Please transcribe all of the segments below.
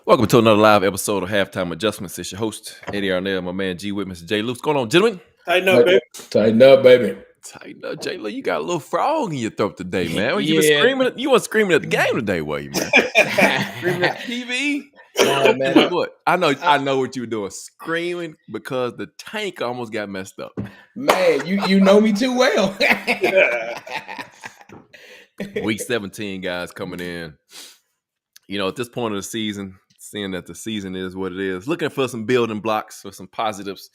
Welcome to another live episode of Halftime Adjustments. It's your host, Eddie Arnell, my man G with Mr. J. Luke. What's going on, gentlemen? Tighten up, baby. Tighten up, baby. Tighten up, J. Luke. You got a little frog in your throat today, man. You been Yeah. screaming? You weren't screaming at the game today, were you, man? Screaming at the TV? No, man. What? I know what you were doing. Screaming because the tank almost got messed up. Man, you know me too well. Week 17, guys, coming in. You know, at this point of the season, seeing that the season is what it is, looking for some building blocks, for some positives,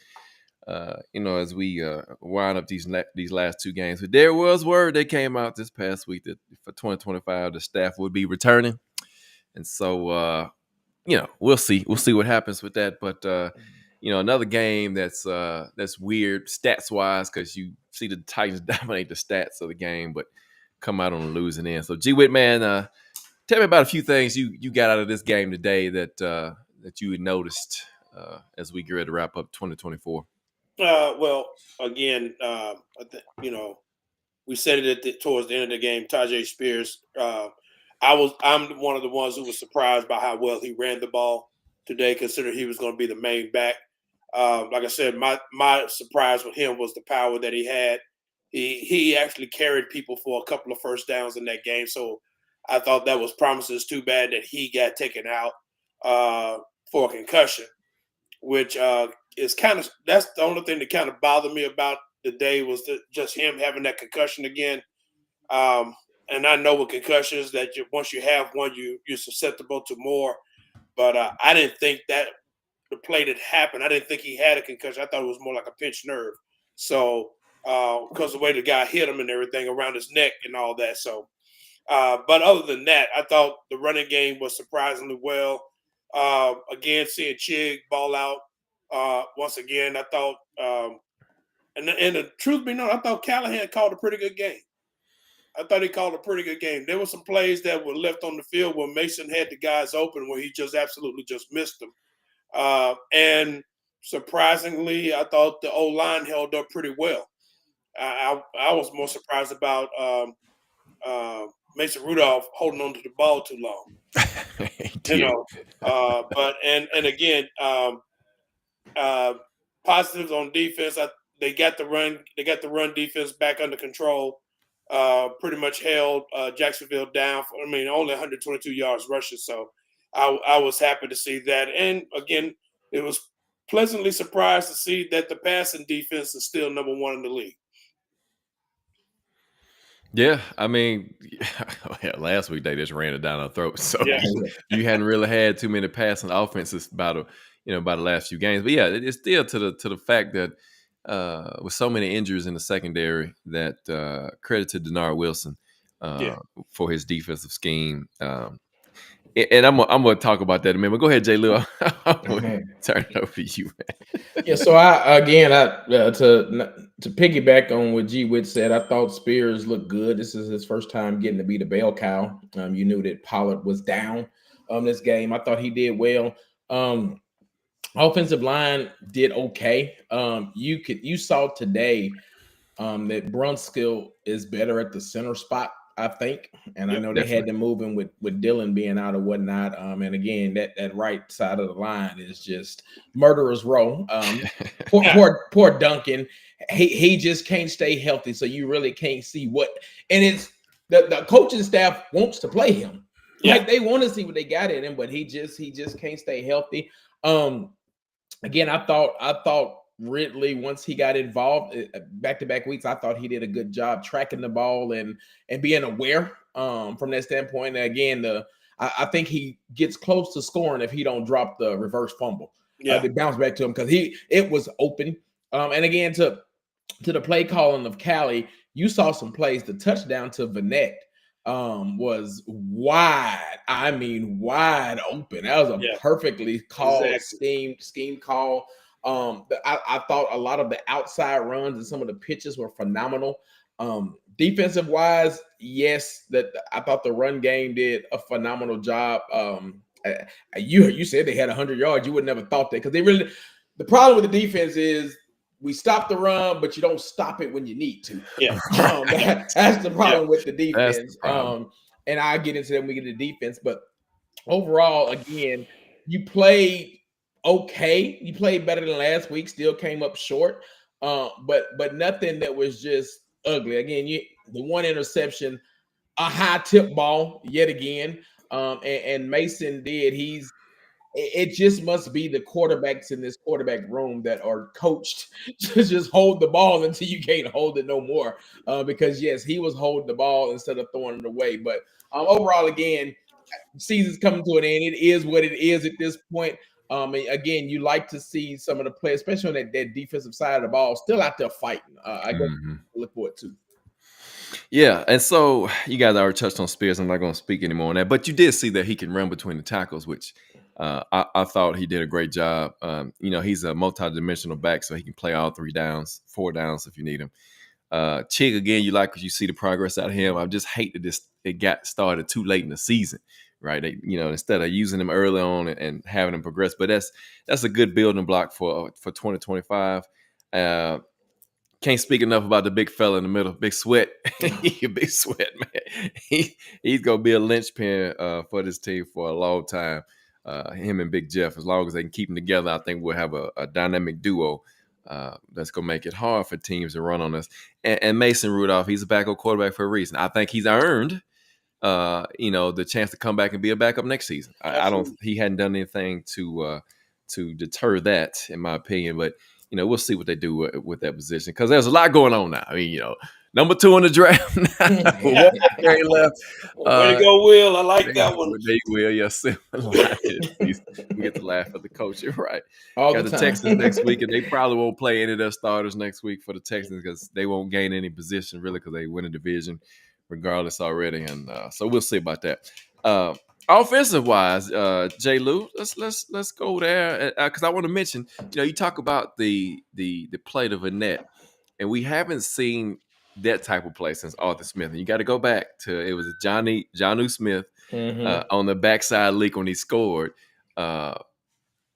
as we wind up these last two games. But there was word that came out this past week that for 2025, the staff would be returning. And so, we'll see. We'll see what happens with that. But, another game that's weird stats-wise because you see the Titans dominate the stats of the game, but come out on the losing end. So, G-Wit, man, tell me about a few things you got out of this game today that you had noticed as we get ready to wrap up 2024. Well, again, we said it towards the end of the game. Tajay Spears. I'm one of the ones who was surprised by how well he ran the ball today, considering he was going to be the main back. Like I said, my surprise with him was the power that he had. He actually carried people for a couple of first downs in that game, so I thought that was promising. It's too bad that he got taken out for a concussion, which is that's the only thing that kind of bothered me about the day was just him having that concussion again. And I know with concussions that once you have one, you're susceptible to more. But I didn't think that the play that happened, I didn't think he had a concussion. I thought it was more like a pinched nerve. So because the way the guy hit him and everything around his neck and all that. So. But other than that, I thought the running game was surprisingly well. Again, seeing Chig ball out once again, I thought, and the truth be known, I thought Callahan called a pretty good game. I thought he called a pretty good game. There were some plays that were left on the field where Mason had the guys open where he just absolutely just missed them. And surprisingly, I thought the O-line held up pretty well. I was more surprised about Mason Rudolph holding on to the ball too long, but again, positives on defense. They got the run defense back under control. Pretty much held Jacksonville down. Only 122 yards rushing. So I was happy to see that. And again, it was pleasantly surprised to see that the passing defense is still number one in the league. Yeah, last week they just ran it down our throats. So you hadn't really had too many passing offenses by the last few games. But yeah, it's still to the fact that with so many injuries in the secondary, that credit to Denard Wilson for his defensive scheme. And I'm gonna talk about that in a minute. But go ahead, J. Lou. I'm gonna turn it over to you, man. Yeah. So to piggyback on what G. Witt said, I thought Spears looked good. This is his first time getting to be the bell cow. You knew that Pollard was down this game. I thought he did well. Offensive line did okay. You saw today that Brunskill is better at the center spot, I think, and I know they had to move him with Dillon being out or whatnot. And again, that right side of the line is just murderer's row. Poor Duncan. He just can't stay healthy, so you really can't see what. And it's the coaching staff wants to play him. Yeah. Like they want to see what they got in him, but he just can't stay healthy. Again, I thought Ridley, once he got involved back-to-back weeks, I thought he did a good job tracking the ball and being aware from that standpoint. And again, I think he gets close to scoring if he don't drop the reverse fumble. They bounce back to him because it was open. And again, to the play calling of Callie, you saw some plays. The touchdown to Vanette was wide. Wide open. That was a perfectly called scheme call. I thought a lot of the outside runs and some of the pitches were phenomenal. Defensive wise, yes, that I thought the run game did a phenomenal job. You said they had 100 yards. You would never thought that because they really. The problem with the defense is we stop the run, but you don't stop it when you need to. Yeah, that's the problem with the defense. And I get into that when we get to defense, but overall, again, You played okay. You played better than last week. Still came up short. But nothing that was just ugly. Again, the one interception, a high tip ball yet again. And Mason did. It just must be the quarterbacks in this quarterback room that are coached to just hold the ball until you can't hold it no more. Because yes, he was holding the ball instead of throwing it away. But overall, again, season's coming to an end. It is what it is at this point. Again, you like to see some of the players, especially on that defensive side of the ball, still out there fighting. I guess look forward to. Yeah, and so you guys already touched on Spears. I'm not going to speak anymore on that, but you did see that he can run between the tackles, which I thought he did a great job. He's a multi-dimensional back, so he can play all 3 downs, 4 downs if you need him. Chig, again, you like because you see the progress out of him. I just hate that it got started too late in the season, right? Instead of using him early on and having him progress, but that's a good building block for 2025. Can't speak enough about the big fella in the middle, Big Sweat. Big Sweat, man. He's gonna be a linchpin for this team for a long time. Him and Big Jeff, as long as they can keep them together, I think we'll have a dynamic duo that's gonna make it hard for teams to run on us. And Mason Rudolph, he's a backup quarterback for a reason. I think he's earned, the chance to come back and be a backup next season. He hadn't done anything to deter that, in my opinion, but. We'll see what they do with that position because there's a lot going on now. I mean, number 2 in the draft. One left. Way to go, Will. I like that one. There you will. Yes. We get to laugh at the coach. You're right. Got the Texans next week, and they probably won't play any of their starters next week for the Texans because they won't gain any position really because they win a division regardless already. And so we'll see about that. Offensive wise, J. Lou, let's go there because I want to mention. You talk about the play to Vanette, and we haven't seen that type of play since Arthur Smith. And you got to go back to it was Jonnu Smith on the backside leak when he scored.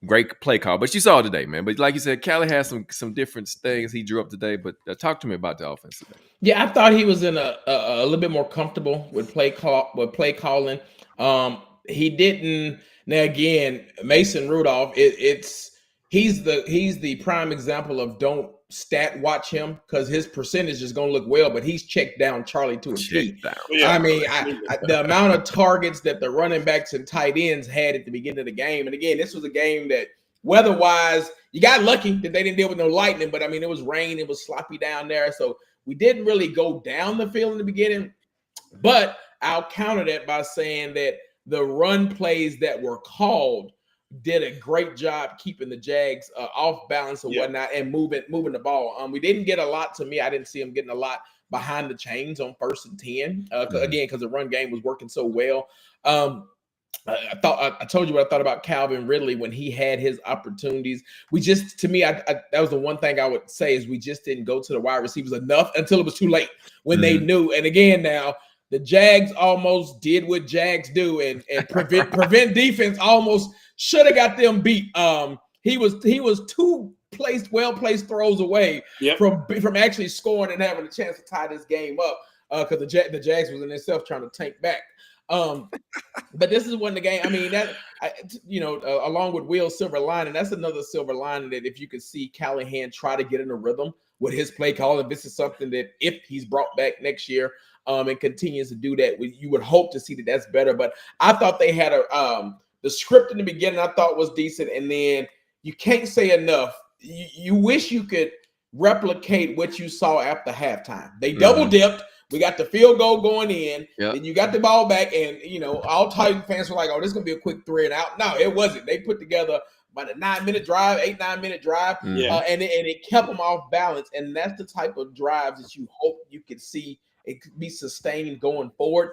Great play call, but you saw it today, man. But like you said, Callie has some different things he drew up today. But talk to me about the offense today. Yeah, I thought he was in a little bit more comfortable with play calling. He didn't. Now again, Mason Rudolph. He's the prime example of don't stat watch him because his percentage is going to look well, but he's checked down Charlie to a T. Yeah. I mean, the amount of targets that the running backs and tight ends had at the beginning of the game, and again, this was a game that weather-wise, you got lucky that they didn't deal with no lightning, but I mean, it was rain, it was sloppy down there, so we didn't really go down the field in the beginning. But I'll counter that by saying that the run plays that were called did a great job keeping the Jags off balance and whatnot and moving the ball. We didn't get a lot. To me, I didn't see them getting a lot behind the chains on 1st and 10. Again, because the run game was working so well. I told you what I thought about Calvin Ridley when he had his opportunities. We just, to me, that was the one thing I would say is we just didn't go to the wide receivers enough until it was too late when they knew. And again, now the Jags almost did what Jags do and prevent defense almost should have got them beat. He was 2 well-placed throws away from actually scoring and having a chance to tie this game up because the Jags was in themselves trying to tank back. But this is one of the game. I mean, along with Will's silver lining, that's another silver lining that if you could see Callahan try to get in a rhythm with his play call, and this is something that if he's brought back next year and continues to do that, you would hope to see that that's better. But I thought they had the script in the beginning I thought was decent, and then you can't say enough. You wish you could replicate what you saw after halftime. They double dipped. We got the field goal going in, and you got the ball back, and all Titan fans were like, "Oh, this is gonna be a quick 3 and out." No, it wasn't. They put together about a 9-minute drive, 8-9-minute drive, and it kept them off balance. And that's the type of drives that you hope you could see it could be sustained going forward.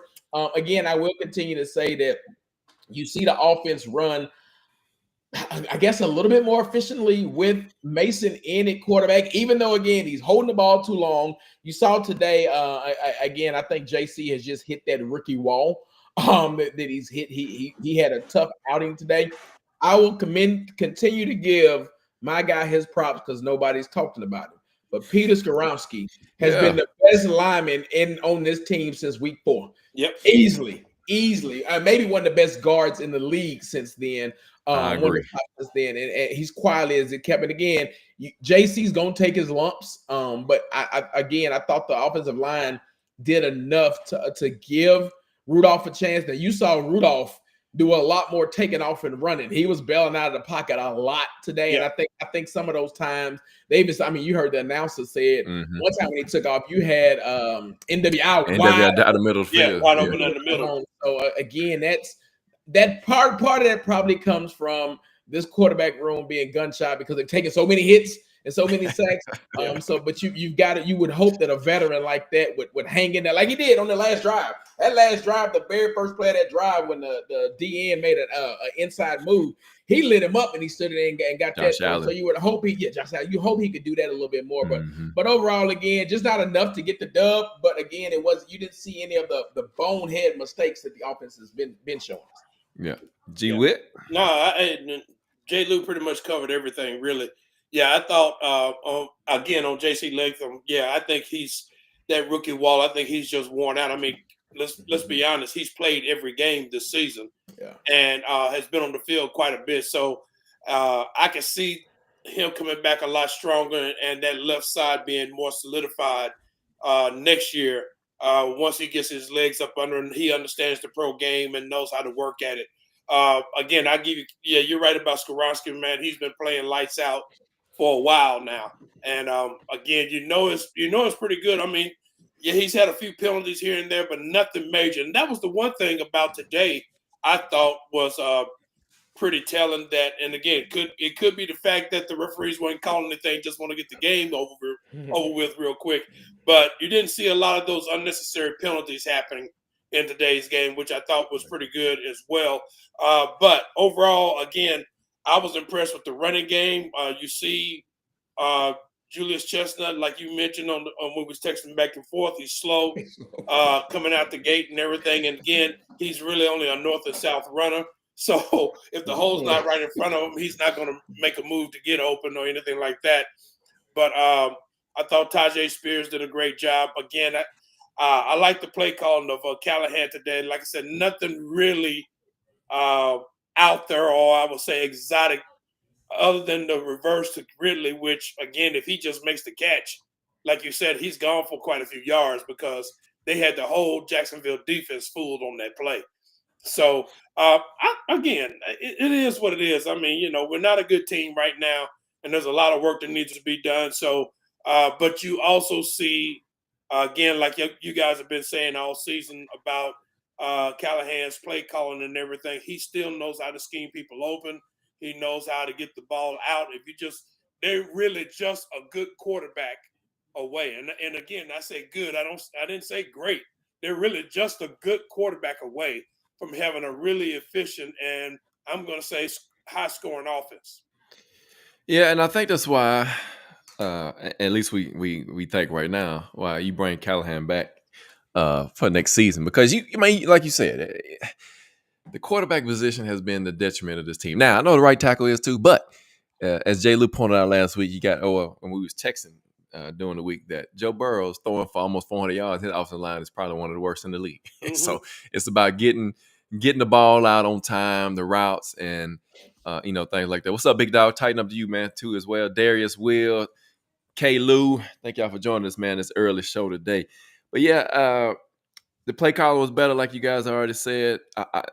Again, I will continue to say that you see the offense run, I guess, a little bit more efficiently with Mason in at quarterback, even though, again, he's holding the ball too long. You saw today, again, I think JC has just hit that rookie wall that he's hit. He had a tough outing today. I will continue to give my guy his props because nobody's talking about him. But Peter Skoronski has been the best lineman on this team since week 4. Yep. Easily. easily, maybe one of the best guards in the league since then. I agree. One of the top since then, and he's quietly as it kept. And again, JC's gonna take his lumps. But I thought the offensive line did enough to give Rudolph a chance. Now you saw Rudolph do a lot more taking off and running. He was bailing out of the pocket a lot today, and I think some of those times Davis. I mean, you heard the announcer said one time when he took off, you had NWI wide down the middle of the field, wide open in the middle. So again, that part of that probably comes from this quarterback room being gunshot because they've taken so many hits and so many sacks. But you would hope that a veteran like that would hang in there like he did on the last drive. That last drive, the very first play of that drive when the DN made an inside move, he lit him up and he stood there and got Josh that. Allen. So you would hope Josh Allen. You hope he could do that a little bit more. But overall, again, just not enough to get the dub. But again, you didn't see any of the bonehead mistakes that the offense has been showing us. Yeah. G-Wit? No, J. Lou pretty much covered everything, really. Yeah, I thought, again, on J.C. Latham, I think he's that rookie wall. I think he's just worn out. I mean, let's be honest. He's played every game this season and has been on the field quite a bit. So I can see him coming back a lot stronger and that left side being more solidified next year. Once he gets his legs up under him, he understands the pro game and knows how to work at it. Again, I give you, you're right about Skoronski, man. He's been playing lights out for a while now, and again, it's pretty good. I mean, he's had a few penalties here and there, but nothing major. And that was the one thing about today I thought was pretty telling. That, and again, it could be the fact that the referees weren't calling anything, just want to get the game over with real quick. But you didn't see a lot of those unnecessary penalties happening in today's game, which I thought was pretty good as well. But overall, again, I was impressed with the running game. You see Julius Chestnut, like you mentioned when we was texting back and forth, he's slow coming out the gate and everything. And again, he's really only a north and south runner. So if the hole's not right in front of him, he's not going to make a move to get open or anything like that. But I thought Tajay Spears did a great job. Again, I like the play calling of Callahan today. Like I said, nothing really out there, or I would say exotic, other than the reverse to Ridley, which, again, if he just makes the catch, like you said, he's gone for quite a few yards because they had the whole Jacksonville defense fooled on that play. So, it is what it is. I mean, we're not a good team right now, and there's a lot of work that needs to be done. So, but you also see, again, like you guys have been saying all season about Callahan's play calling and everything, he still knows how to scheme people open. He knows how to get the ball out. They're really just a good quarterback away. And again, I say good. I didn't say great. They're really just a good quarterback away from having a really efficient and, I'm going to say, high scoring offense. Yeah, and I think that's why, at least we think right now, why you bring Callahan back for next season, because like you said, the quarterback position has been the detriment of this team. Now I know the right tackle is too, but as Jay Lou pointed out last week, when we was texting during the week, that Joe Burrow's throwing for almost 400 yards. His offensive line is probably one of the worst in the league. Mm-hmm. So it's about getting the ball out on time, the routes, and things like that. What's up, big dog? Tighten up to you, man, too, as well. Darius, Will, K. Lou, thank y'all for joining us, man, this early show today. But yeah, the play caller was better, like you guys already said. I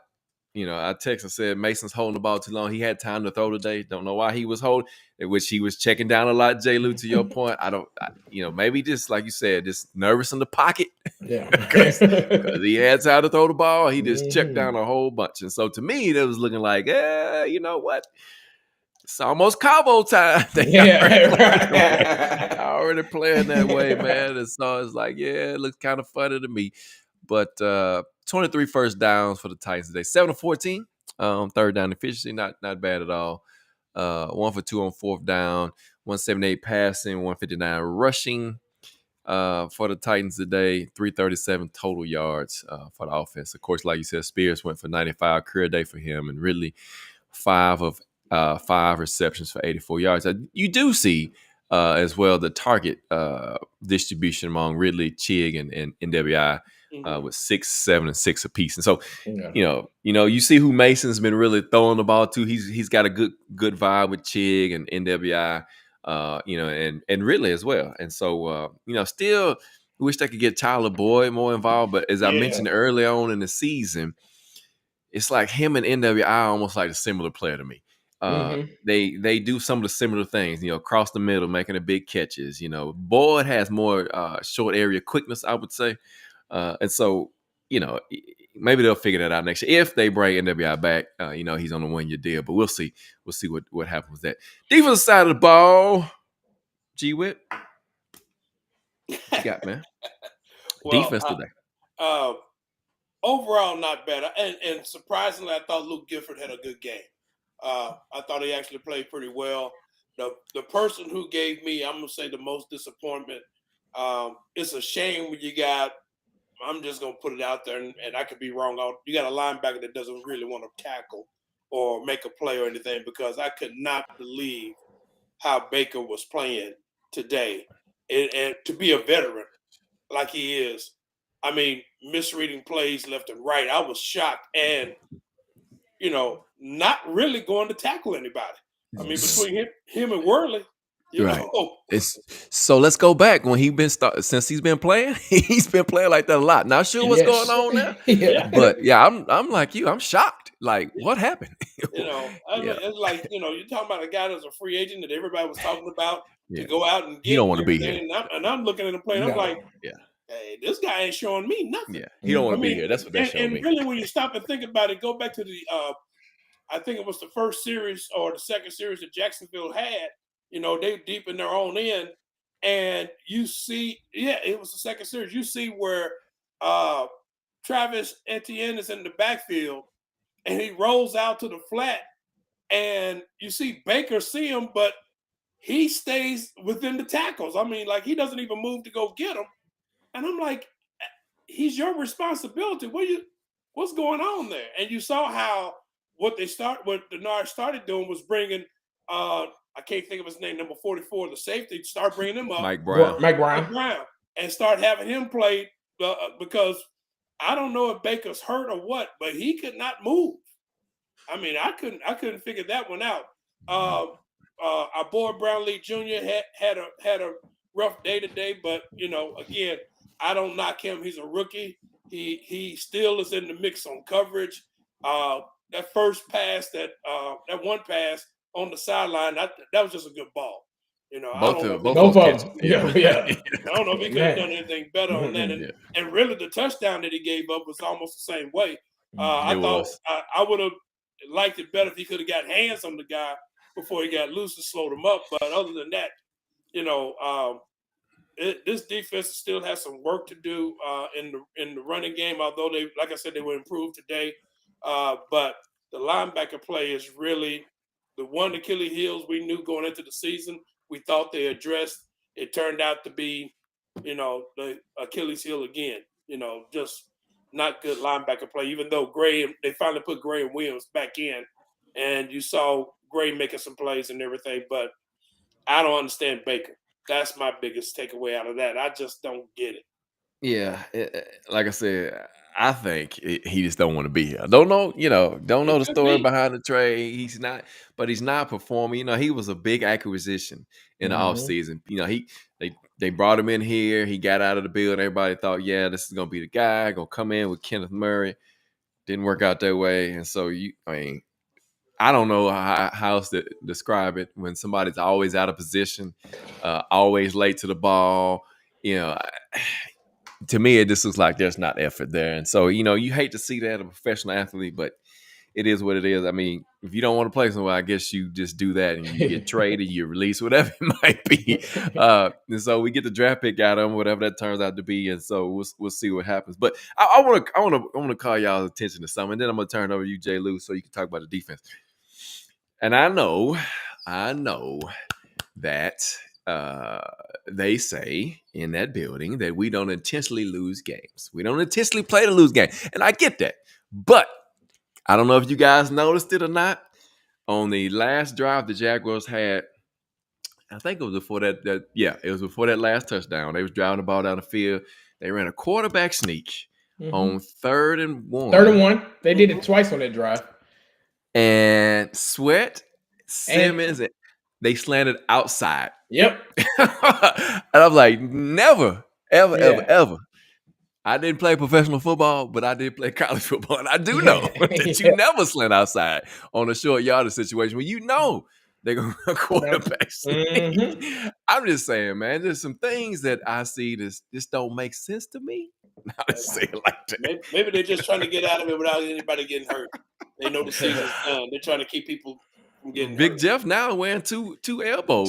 texted and said Mason's holding the ball too long. He had time to throw today. Don't know why he was holding, which he was checking down a lot. J. Lou, to your point, maybe just like you said, just nervous in the pocket. Yeah, because he had time to throw the ball. He just checked down a whole bunch, and so to me, that was looking like, you know what? It's almost Cabo time. Already playing that way, man. And so it's like, it looks kind of funny to me. But 23 first downs for the Titans today. 7 of 14. Third down efficiency, not bad at all. 1 for 2 on fourth down. 178 passing, 159 rushing for the Titans today. 337 total yards for the offense. Of course, like you said, Spears went for 95, career day for him, and Ridley 5 of 5 receptions for 84 yards. You do see as well the target distribution among Ridley, Chig, and NWI. with 6, 7, and 6 apiece. And so, you see who Mason's been really throwing the ball to. He's got a good vibe with Chig and NWI, and Ridley as well. And so, still wish they could get Tyler Boyd more involved. But as I mentioned early on in the season, it's like him and NWI are almost like a similar player to me. They do some of the similar things, across the middle, making the big catches. Boyd has more short area quickness, I would say. And so, maybe they'll figure that out next year. If they bring NWI back, he's on a 1-year deal, but we'll see. We'll see what happens with that. Defensive side of the ball, G-Whip. What you got, man? Well, defense today. Overall, not bad. And surprisingly, I thought Luke Gifford had a good game. I thought he actually played pretty well. The person who gave me, I'm going to say, the most disappointment, it's a shame when you got, I'm just going to put it out there, and I could be wrong. You got a linebacker that doesn't really want to tackle or make a play or anything, because I could not believe how Baker was playing today. And to be a veteran like he is, I mean, misreading plays left and right. I was shocked, and not really going to tackle anybody. I mean, between him and Worley, you know. So let's go back when since he's been playing. He's been playing like that a lot. Not sure what's going on there, but I'm like you. I'm shocked. Like, what happened? It's like you're talking about a guy that's a free agent that everybody was talking about to go out and get. He don't want to be here, and I'm looking at him playing. I'm like, hey, this guy ain't showing me nothing. Yeah, he don't want to be here. That's what they're showing me. And really, when you stop and think about it, go back to the I think it was the first series or the second series that Jacksonville had. They deep in their own end, and you see, it was the second series. You see where Travis Etienne is in the backfield, and he rolls out to the flat, and you see Baker see him, but he stays within the tackles. I mean, like, he doesn't even move to go get him. And I'm like, he's your responsibility. What's going on there? And you saw how what Denard started doing was bringing, I can't think of his name, number 44, the safety, start bringing him up. Mike Brown. And start having him play because I don't know if Baker's hurt or what, but he could not move. I mean, I couldn't figure that one out. Our boy Brownlee Jr. had a rough day today, but again, I don't knock him. He's a rookie. He still is in the mix on coverage. That first pass, that one pass on the sideline, that was just a good ball. Both of them. Yeah. I don't know if he could have done anything better on that. And really, the touchdown that he gave up was almost the same way. I thought I would have liked it better if he could have got hands on the guy before he got loose and slowed him up. But other than that, this defense still has some work to do in the running game. Although they, like I said, they were improved today, but the linebacker play is really the one Achilles heels we knew going into the season. We thought they addressed. It turned out to be, the Achilles heel again. Just not good linebacker play. Even though they finally put Gray and Williams back in, and you saw Gray making some plays and everything. But I don't understand Baker. That's my biggest takeaway out of that. I just don't get it. Yeah, like I said, I think he just don't want to be here. Don't know the story behind the trade. He's not performing. He was a big acquisition in the offseason. They brought him in here. He got out of the building. Everybody thought, this is gonna be the guy. Gonna come in with Kenneth Murray. Didn't work out that way, and so I don't know how else to describe it when somebody's always out of position, always late to the ball. To me, it just looks like there's not effort there. And so, you hate to see that in a professional athlete, but it is what it is. I mean, if you don't want to play somewhere, I guess you just do that and you get traded, you release, whatever it might be. And so we get the draft pick out of him, whatever that turns out to be. And so we'll see what happens. But I want to call y'all's attention to something. And then I'm going to turn it over to you, Jay Lou, so you can talk about the defense. And I know that they say in that building that we don't intentionally lose games. We don't intentionally play to lose games. And I get that. But I don't know if you guys noticed it or not. On the last drive the Jaguars had, I think it was before it was before that last touchdown. They was driving the ball down the field. They ran a quarterback sneak on 3rd and 1. 3rd and 1. They did it twice on that drive. And Sweat, Simmons, and they slanted outside. Yep. And I'm like, never, ever. I didn't play professional football, but I did play college football. And I do know that you never slant outside on a short yardage situation when you know they're going to run quarterbacks. I'm just saying, man, there's some things that I see that just don't make sense to me. I'll say it like that. Maybe they're just trying to get out of it without anybody getting hurt. They know the season's done. They're trying to keep people from getting Big hurt. Jeff now wearing two elbow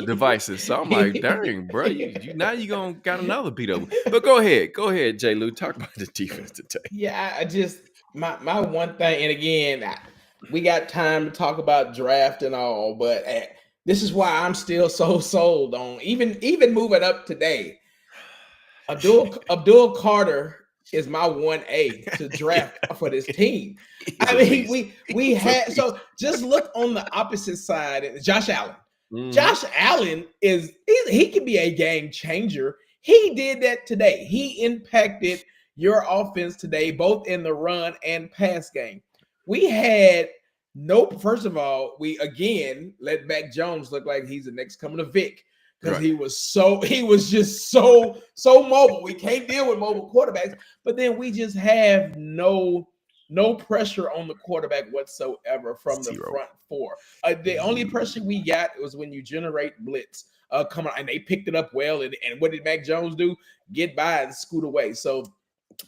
devices. So I'm like, dang, bro, you now you gonna got another beat up. But go ahead, J. Lou, talk about the defense today. Yeah, I just my one thing, and again, we got time to talk about draft and all, but this is why I'm still so sold on even moving up today. Abdul Carter is my 1A to draft for this team. I mean, we had so just look on the opposite side. Josh Allen. Josh Allen he can be a game changer. He did that today. He impacted your offense today, both in the run and pass game. We had first of all, we again let Mac Jones look like he's the next coming of Vic. Because he was just so mobile. We can't deal with mobile quarterbacks, but then we just have no pressure on the quarterback whatsoever from the front four. The only pressure we got was when you generate blitz coming, and they picked it up well. And what did Mac Jones do? Get by and scoot away. So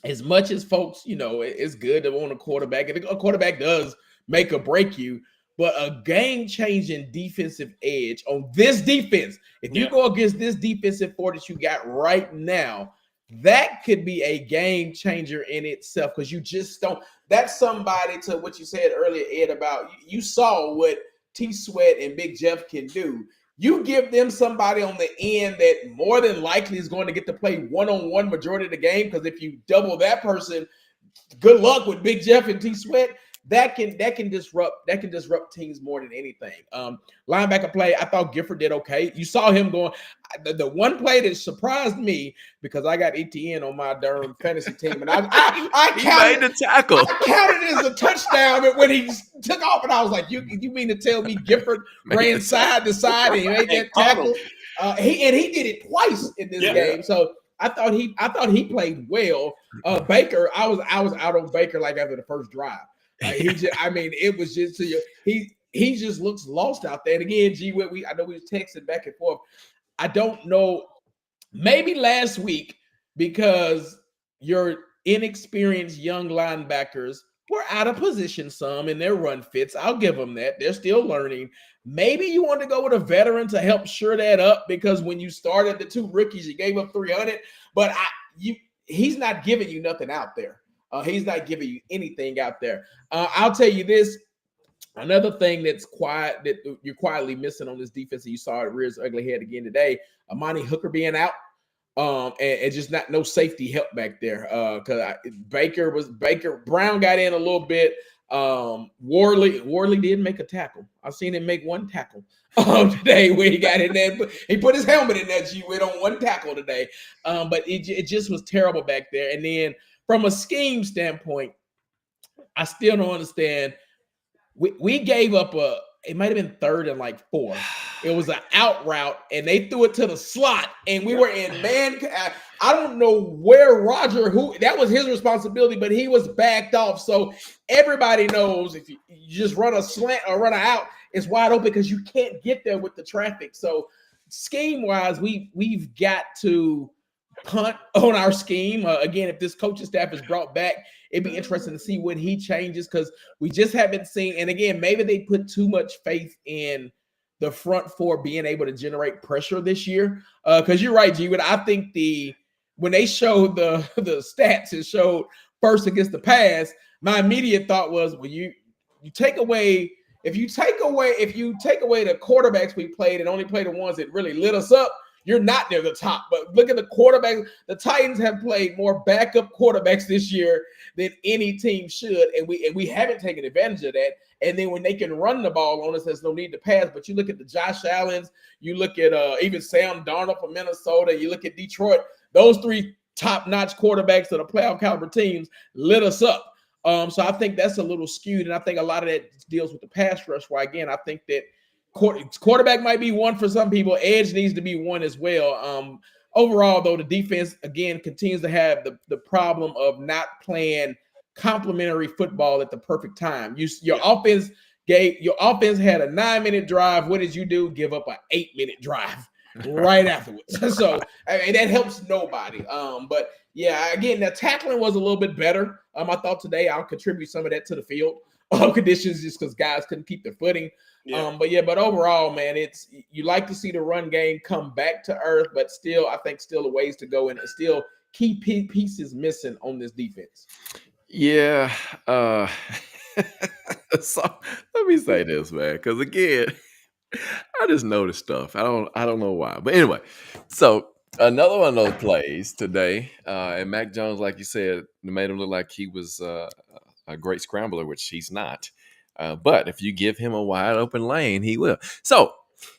as much as folks, it's good to own a quarterback, and a quarterback does make or break you. But a game-changing defensive edge on this defense, if you go against this defensive four that you got right now, that could be a game changer in itself, because you just don't. That's somebody, to what you said earlier, Ed, about you saw what T. Sweat and Big Jeff can do. You give them somebody on the end that more than likely is going to get to play one-on-one majority of the game, because if you double that person, good luck with Big Jeff and T. Sweat. That can disrupt teams more than anything. Linebacker play, I thought Gifford did okay. You saw him going. The one play that surprised me, because I got ETN on my darn fantasy team, and I counted the tackle. I counted it as a touchdown when he took off, and I was like, "You mean to tell me Gifford ran side to side and he made that tackle?" He did it twice in this game. So I thought he played well. Baker, I was out on Baker like after the first drive. It was just he just looks lost out there. And again, I know we was texting back and forth. I don't know. Maybe last week, because your inexperienced young linebackers were out of position some in their run fits. I'll give them that. They're still learning. Maybe you want to go with a veteran to help shore that up, because when you started the two rookies, you gave up 300. But he's not giving you nothing out there. He's not giving you anything out there. I'll tell you this. Another thing that's quiet, that you're quietly missing on this defense, and you saw it rear its ugly head again today, Amani Hooker being out, and just no safety help back there. Because Brown got in a little bit. Worley did make a tackle. I've seen him make one tackle today where he got in there. He put his helmet in that G-Wit on one tackle today. But it just was terrible back there. And then from a scheme standpoint, I still don't understand. We gave up it might have been 3rd and 4. It was an out route, and they threw it to the slot, and we were in man. I don't know where that was his responsibility, but he was backed off. So everybody knows if you just run a slant or run an out, it's wide open because you can't get there with the traffic. So scheme-wise, we've got to punt on our scheme. Again, if this coaching staff is brought back, it'd be interesting to see what he changes, because we just haven't seen. And again, maybe they put too much faith in the front four being able to generate pressure this year. Because you're right, G. But I think when they showed the stats, it showed first against the pass. My immediate thought was, well, you take away. If you take away the quarterbacks we played and only play the ones that really lit us up, you're not near the top. But look at the quarterbacks. The Titans have played more backup quarterbacks this year than any team should, and we haven't taken advantage of that. And then when they can run the ball on us, there's no need to pass. But you look at the Josh Allens, you look at even Sam Darnold from Minnesota, you look at Detroit. Those three top-notch quarterbacks of the playoff caliber teams lit us up. So I think that's a little skewed, and I think a lot of that deals with the pass rush. Why again, I think that quarterback might be one for some people. Edge needs to be one as well. Overall, though, the defense again continues to have the problem of not playing complementary football at the perfect time. Your offense had a 9-minute drive. What did you do? Give up an 8-minute drive right afterwards. So I mean, that helps nobody. But yeah, again, the tackling was a little bit better. I thought today I'll contribute some of that to the field conditions just because guys couldn't keep their footing. Yeah. But overall, man, you like to see the run game come back to earth, but still, I think still a ways to go and still key pieces missing on this defense. Yeah. So let me say this, man, because again, I just noticed stuff. I don't know why, but anyway. So another one of those plays today, and Mac Jones, like you said, made him look like he was a great scrambler, which he's not. But if you give him a wide open lane, he will. So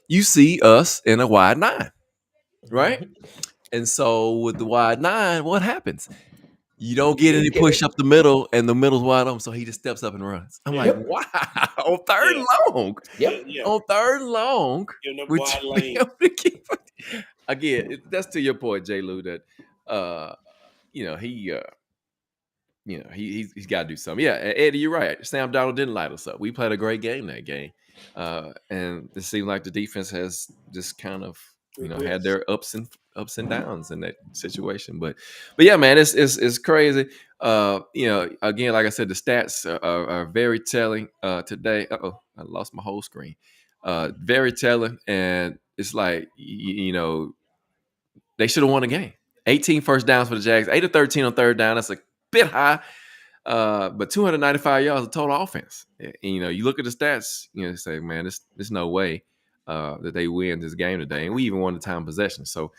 you see us in a wide 9, right? And so with the wide 9, what happens? You don't get any push up the middle, and the middle's wide open, so he just steps up and runs. I'm like, wow, on third and long. On third and long. Wide lane. Again, that's to your point, J. Lou, that he's got to do something. Yeah, Eddie, you're right. Sam Darnold didn't light us up. We played a great game that game, and it seemed like the defense has just kind of had their ups and downs in that situation. But yeah, man, it's crazy. Again, like I said, the stats are very telling today. I lost my whole screen. Very telling, and it's like they should have won the game. 18 first downs for the Jags, 8 of 13 on third down. That's a bit high, but 295 yards of total offense. And, you look at the stats, you say, man, there's no way that they win this game today. And we even won the time possession. So,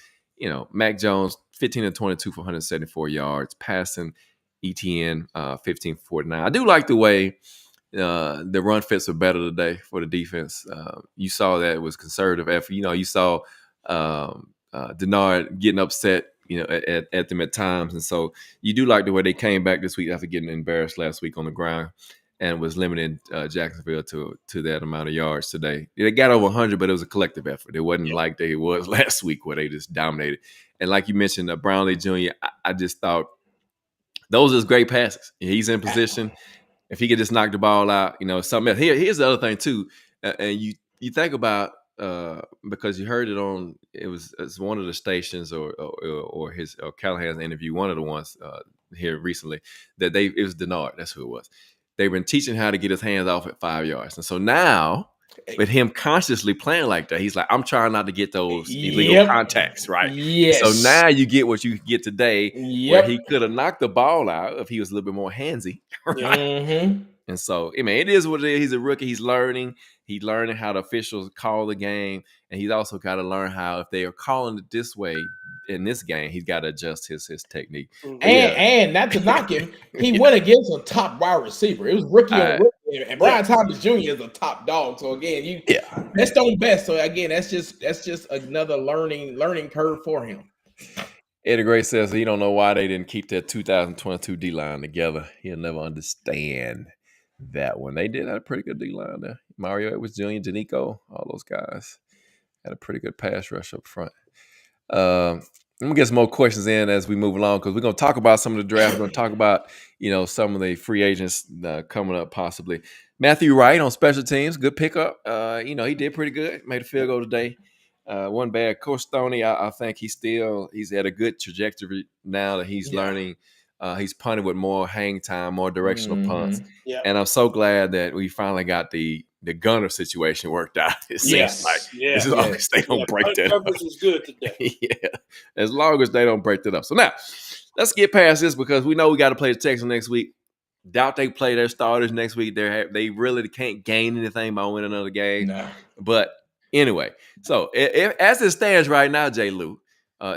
Mac Jones, 15 of 22 for 174 yards, passing ETN 15 for 49. I do like the way the run fits are better today for the defense. You saw that it was conservative effort. You saw Denard getting upset, at them at times. And so you do like the way they came back this week after getting embarrassed last week on the ground and was limiting Jacksonville to that amount of yards today. They got over 100, but it was a collective effort. It wasn't like they was last week where they just dominated. And like you mentioned, Brownlee Jr., I just thought those are great passes. He's in position. If he could just knock the ball out, something else. Here's the other thing too. And you think about, because you heard it's one of the stations or Callahan's interview, one of the ones here recently, that it was Denard. That's who it was. They've been teaching how to get his hands off at 5 yards. And so now with him consciously playing like that, he's like, I'm trying not to get those illegal contacts, right? Yes. So now you get what you get today, where he could have knocked the ball out if he was a little bit more handsy, right? Mm-hmm. And so, it is what it is. He's a rookie. He's learning. He's learning how the officials call the game. And he's also got to learn how, if they are calling it this way in this game, he's got to adjust his technique. And not to knock him, he went against a top wide receiver. It was rookie on rookie. And Brian Thomas Jr. is a top dog. So again, best on best. So again, that's just another learning curve for him. Eddie Gray says he don't know why they didn't keep that 2022 D-line together. He'll never understand that one. They did have a pretty good D-line there. Mario Edwards Jr., Danico, all those guys had a pretty good pass rush up front. I'm going to get some more questions in as we move along, because we're going to talk about some of the draft. We're going to talk about, some of the free agents coming up possibly. Matthew Wright on special teams, good pickup. He did pretty good. Made a field goal today. One bad. Coach Stoney, I think he's at a good trajectory now that he's learning. He's punted with more hang time, more directional punts. Yeah. And I'm so glad that we finally got the gunner situation worked out. It seems like as long as they don't break that up. Purpose is good today. As long as they don't break that up. So now, let's get past this, because we know we got to play the Texans next week. Doubt they play their starters next week. They really can't gain anything by winning another game. No. But anyway, so as it stands right now, J. Lou,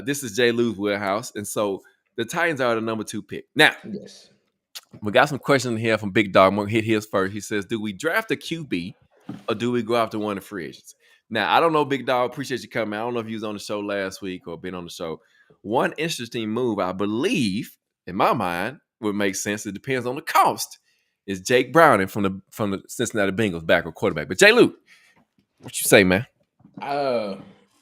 this is J. Lou's warehouse. And so the Titans are the number 2 pick. Now, we got some questions here from Big Dog. I'm going to hit his first. He says, do we draft a QB or do we go after one of the free agents? Now, I don't know, Big Dog. Appreciate you coming. I don't know if you was on the show last week or been on the show. One interesting move, I believe, in my mind, would make sense. It depends on the cost. Is Jake Browning from the Cincinnati Bengals backup quarterback? But Jay Luke, what you say, man?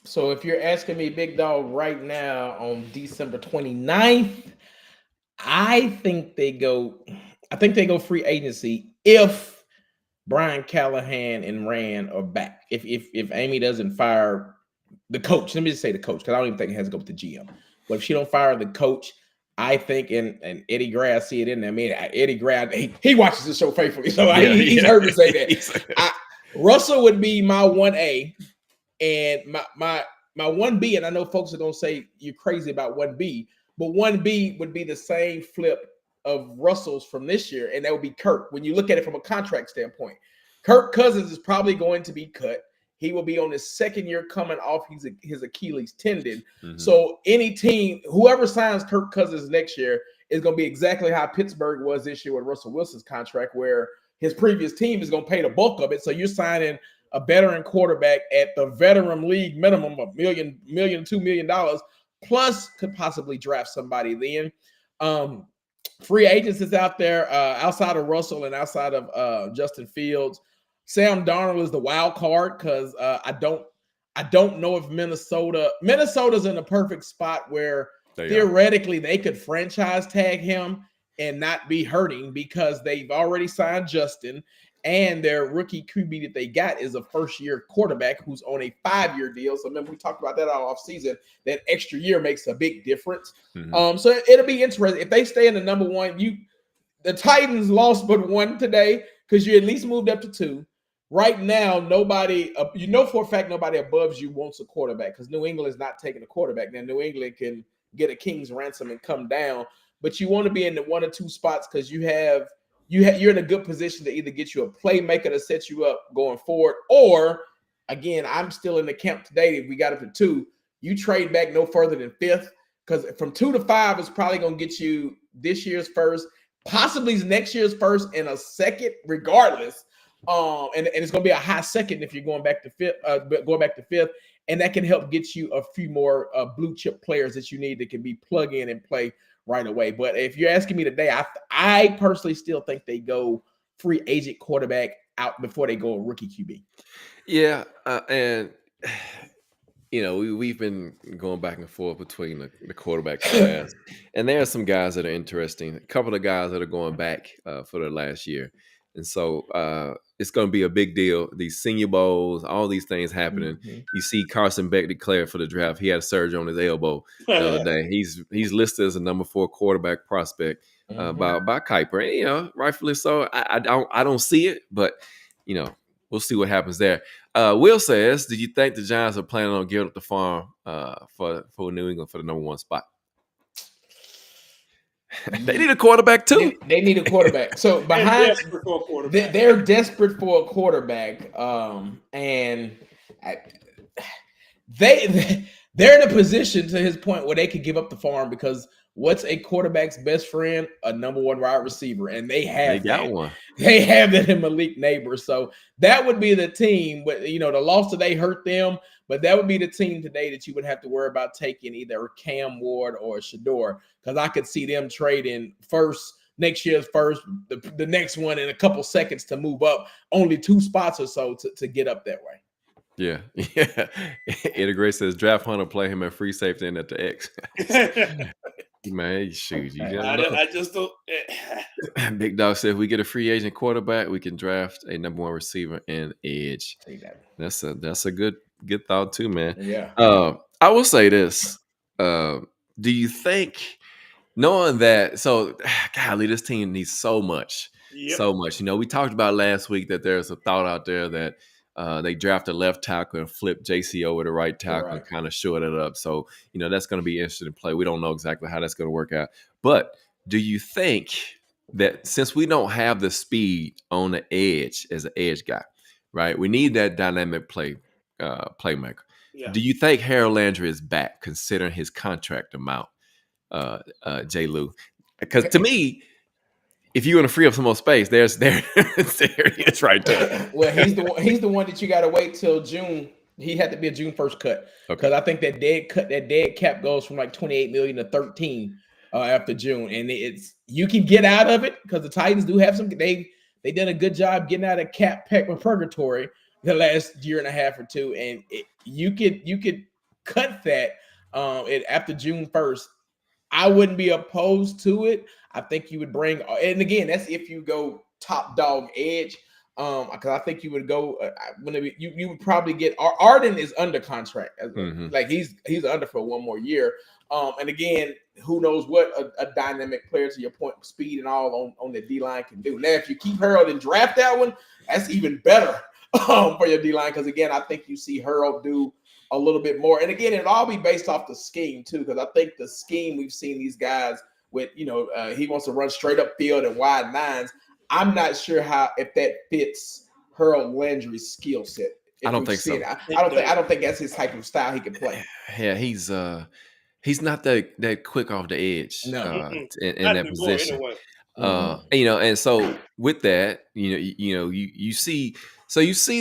So if you're asking me, big dog, right now on December 29th, I think they go free agency if Brian Callahan and Rand are back. If Amy doesn't fire the coach, let me just say the coach, because I don't even think it has to go with the GM. But if she don't fire the coach, I think, and Eddie Gray, I see it in there. I mean, Eddie Gray, he watches the show faithfully, so he's heard me say that. Russell would be my 1A, and my 1B, and I know folks are going to say you're crazy about 1B, but 1B would be the same flip of Russell's from this year, and that would be Kirk. When you look at it from a contract standpoint, Kirk Cousins is probably going to be cut. He will be on his second year coming off his Achilles tendon. Mm-hmm. So any team, whoever signs Kirk Cousins next year is going to be exactly how Pittsburgh was this year with Russell Wilson's contract, where his previous team is going to pay the bulk of it. So you're signing a veteran quarterback at the veteran league minimum of $1 million, $2 million, plus could possibly draft somebody then. Free agents is out there outside of Russell and outside of Justin Fields. Sam Darnold is the wild card because I don't know if Minnesota's in a perfect spot where theoretically they could franchise tag him and not be hurting because they've already signed Justin, and their rookie QB that they got is a first-year quarterback who's on a 5-year deal. So remember, we talked about that all offseason. That extra year makes a big difference. Mm-hmm. So it'll be interesting. If they stay in the number one, the Titans lost but one today because you at least moved up to 2. Right now, nobody, for a fact, nobody above you wants a quarterback because New England is not taking a quarterback. Now, New England can get a king's ransom and come down, but you want to be in the 1 or 2 spots because you're in a good position to either get you a playmaker to set you up going forward, or again, I'm still in the camp today. If we got up to 2, you trade back no further than 5th, because from 2 to 5 is probably going to get you this year's first, possibly next year's first, and a second, regardless. And it's going to be a high second if you're going back to 5th, and that can help get you a few more blue chip players that you need that can be plug in and play right away. But if you're asking me today, I personally still think they go free agent quarterback out before they go a rookie QB. Yeah, and we've been going back and forth between the quarterback class, and there are some guys that are interesting. A couple of guys that are going back for their last year, and so it's going to be a big deal. These Senior Bowls, all these things happening. Mm-hmm. You see Carson Beck declared for the draft. He had a surgery on his elbow the other day. He's listed as a number 4 quarterback prospect by Kuiper. And, rightfully so. I don't see it, but we'll see what happens there. Will says, "Do you think the Giants are planning on giving up the farm for New England for the number 1 spot?" They need a quarterback too. They need a quarterback. So behind, they're desperate for a quarterback, and they're in a position, to his point, where they could give up the farm, because what's a quarterback's best friend? A number 1 wide receiver, and they got one. They have that in Malik Neighbors. So that would be the team. But the loss today hurt them. But that would be the team today that you would have to worry about taking either Cam Ward or Shador, because I could see them trading next year's first, the next one in a couple seconds to move up, only 2 spots or so to get up that way. Yeah. Eddie Gray says draft Hunter, play him at free safety and at the X. Man, shoot, I just don't. Big Dog said if we get a free agent quarterback, we can draft a number 1 receiver and edge. That's a good thought too, man. Yeah. I will say this. Do you think, knowing that, so golly, this team needs so much. We talked about last week that there's a thought out there that they draft a left tackle and flip JC over to right tackle and kind of short it up. So, that's going to be interesting to play. We don't know exactly how that's going to work out. But do you think that since we don't have the speed on the edge as an edge guy, right, we need that dynamic playmaker. Yeah. Do you think Harold Landry is back, considering his contract amount, J. Lou? Because to me, if you want to free up some more space, there he is right there. Well, he's the one that you got to wait till June He had to be a June 1st cut because Okay. I think that dead cap goes from like 28 million to 13 after June, and it's you can get out of it because the Titans do have some. They did a good job getting out of cap purgatory the last year and a half or two, and you could cut that after June 1st. I wouldn't be opposed to it. I think you would bring, and again, that's if you go top dog edge. Because I think you would go you would probably get Arden is under contract, like he's under for one more year. And again, who knows what a dynamic player, to your point, speed and all on the D line can do. Now, if you keep Harold and draft that one, that's even better for your D line because again, I think you see Harold do a little bit more. And again, it'll all be based off the scheme too, because I think the scheme we've seen these guys with, he wants to run straight up field and wide nines. I'm not sure if that fits Harold Landry's skill set. I don't think so. I don't think that's his type of style he can play. Yeah, he's not that quick off the edge in that position. Anyway. And so with that, you see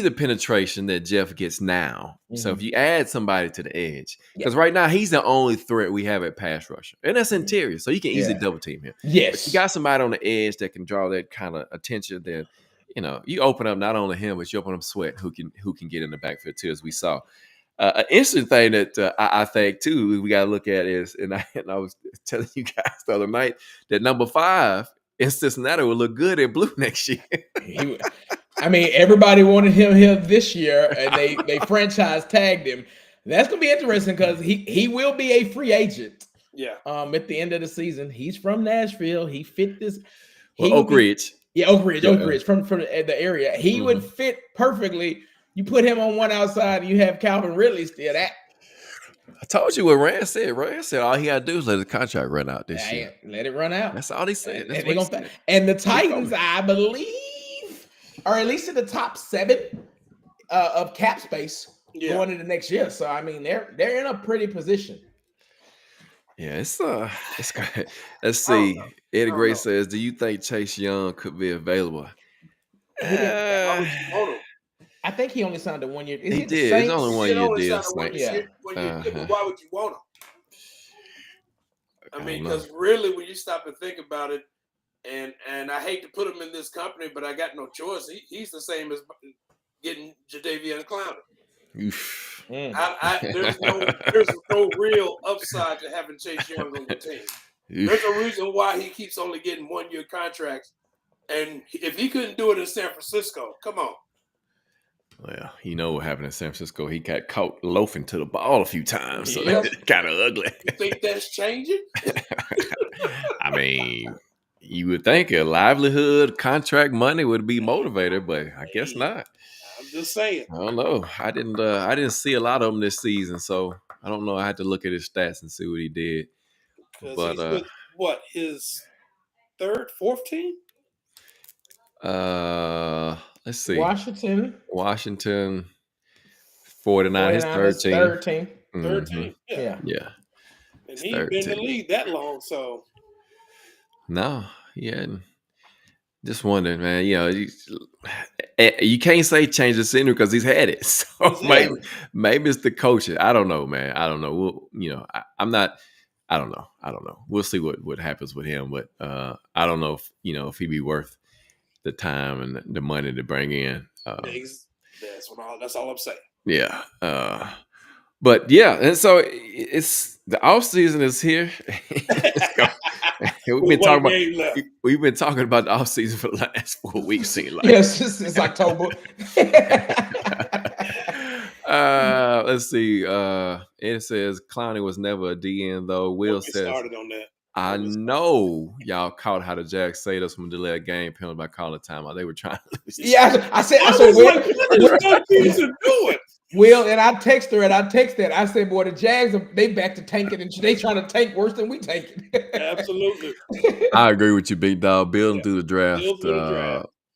the penetration that Jeff gets now. So if you add somebody to the edge, because right now he's the only threat we have at pass rusher, and that's interior, so you can easily double team him. Yes, but you got somebody on the edge that can draw that kind of attention. Then you open up not only him, but you open up Sweat, who can get in the backfield too, as we saw. An interesting thing that I think too we got to look at is, and I was telling you guys the other night that number 5 in Cincinnati will look good in blue next year. I mean, everybody wanted him here this year, and they franchise tagged him. That's gonna be interesting because he will be a free agent. Yeah. At the end of the season, he's from Nashville. He fit this. Oak Ridge. Oak Ridge from the area. He would fit perfectly. You put him on one outside, and you have Calvin Ridley still. That I told you what Rand said. Rand said all he got to do is let his contract run out this year. Let it run out. That's all he said. And the Titans, I believe, are at least in the top 7 of cap space going into next year. So I mean, they're in a pretty position. Yeah, it's good. Let's see. Eddie Gray says, "Do you think Chase Young could be available?" I think he only signed a 1 year. He did. It's only 1 year deal. Why would you want him? I mean, because really, when you stop and think about it, and I hate to put him in this company, but I got no choice. He's the same as getting Jadeveon Clowney. There's no real upside to having Chase Young on the team. There's a reason why he keeps only getting 1 year contracts. And if he couldn't do it in San Francisco, come on. Well, what happened in San Francisco. He got caught loafing to the ball a few times. So that's kind of ugly. You think that's changing? I mean, you would think a livelihood, contract money would be motivated, but I guess not. I'm just saying. I don't know. I didn't see a lot of him this season, so I don't know. I had to look at his stats and see what he did. But he's with, his 3rd, 4th team? Let's see. Washington, 49, his 3rd team. 3rd team. 3rd team. Yeah. And he ain't been in the league that long, so. No, he hadn't. Just wondering, man. You can't say change the scenery because he's had it. So maybe it's the coaching. I don't know, man. I don't know. I'm not. I don't know. We'll see what happens with him, but I don't know if he'd be worth the time and the money to bring in. That's all I'm saying. Yeah. But yeah, and so it's the off season is here. We've been talking about the off season for the last 4 weeks. Seems like it's October. Let's see. It says Clowney was never a DN though. Will says started on that. I know y'all caught how the Jags saved us from delay a game penalty by calling timeout. They were trying to lose. Yeah, I said, Will, and I text her and I text that. I said, boy, the Jags, they back to tanking and they trying to tank worse than we tanking. Absolutely. I agree with you, big dog. Building through the draft,